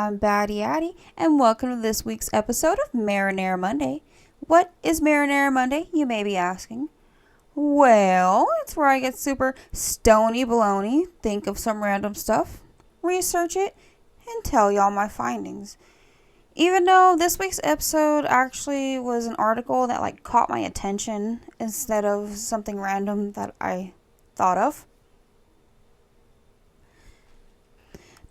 I'm Batty Addy, and welcome to this week's episode of Marinara Monday. What is Marinara Monday, you may be asking? Well, it's where I get super stony baloney, think of some random stuff, research it, and tell y'all my findings. Even though this week's episode actually was an article that caught my attention instead of something random that I thought of.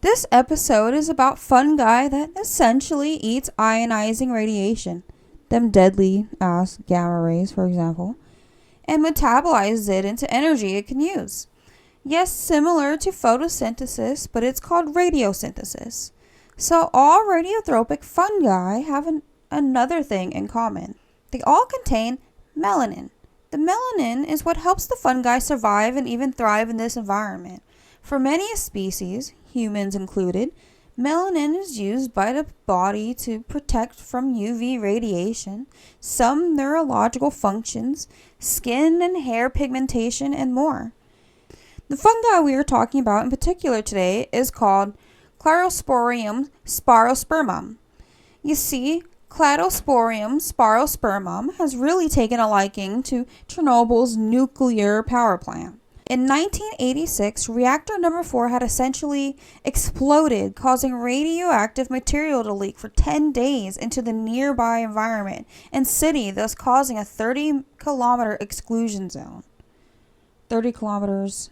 This episode is about fungi that essentially eats ionizing radiation, them deadly ass gamma rays, for example, and metabolizes it into energy it can use. Yes, similar to photosynthesis, but it's called radiosynthesis. So all radiotropic fungi have another thing in common. They all contain melanin. The melanin is what helps the fungi survive and even thrive in this environment. For many species, humans included, melanin is used by the body to protect from UV radiation, some neurological functions, skin and hair pigmentation, and more. The fungi we are talking about in particular today is called Cladosporium spirospermum. You see, Cladosporium spirospermum has really taken a liking to Chernobyl's nuclear power plant. In 1986, reactor number 4 had essentially exploded, causing radioactive material to leak for 10 days into the nearby environment and city, thus causing a 30-kilometer exclusion zone. 30 kilometers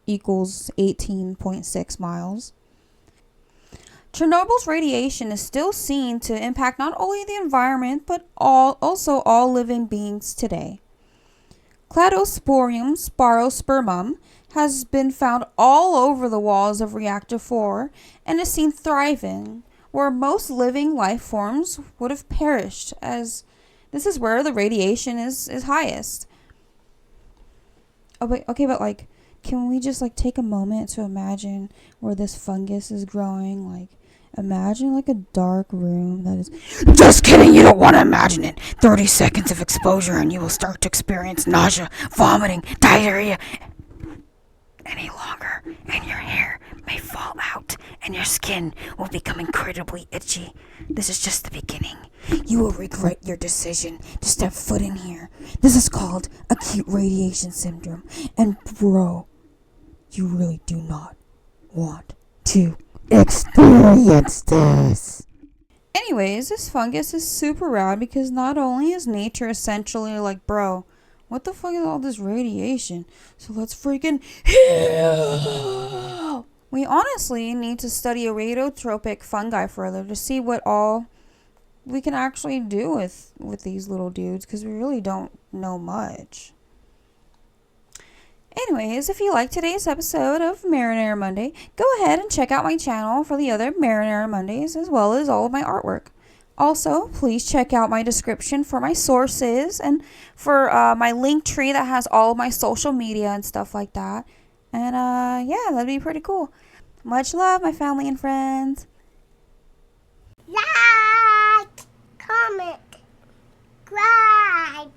equals 18.6 miles. Chernobyl's radiation is still seen to impact not only the environment, but also all living beings today. Cladosporium spirospermum has been found all over the walls of Reactor 4 and is seen thriving, where most living life forms would have perished, as this is where the radiation is highest. Okay, but can we just take a moment to imagine where this fungus is growing? Imagine a dark room that is... Just kidding, you don't want to imagine it. 30 seconds of exposure and you will start to experience nausea, vomiting, diarrhea. Any longer, and your hair may fall out, and your skin will become incredibly itchy. This is just the beginning. You will regret your decision to step foot in here. This is called acute radiation syndrome. And bro, you really do not want to experience this. Anyways, this fungus is super rad because not only is nature essentially bro, what the fuck is all this radiation? So let's freaking heal. We honestly need to study a radiotropic fungi further to see what all we can actually do with these little dudes, because we really don't know much. Anyways, if you like today's episode of Marinara Monday, go ahead and check out my channel for the other Marinara Mondays, as well as all of my artwork. Also, please check out my description for my sources and for my link tree that has all of my social media and stuff like that. And yeah, that'd be pretty cool. Much love, my family and friends. Like, comment, subscribe.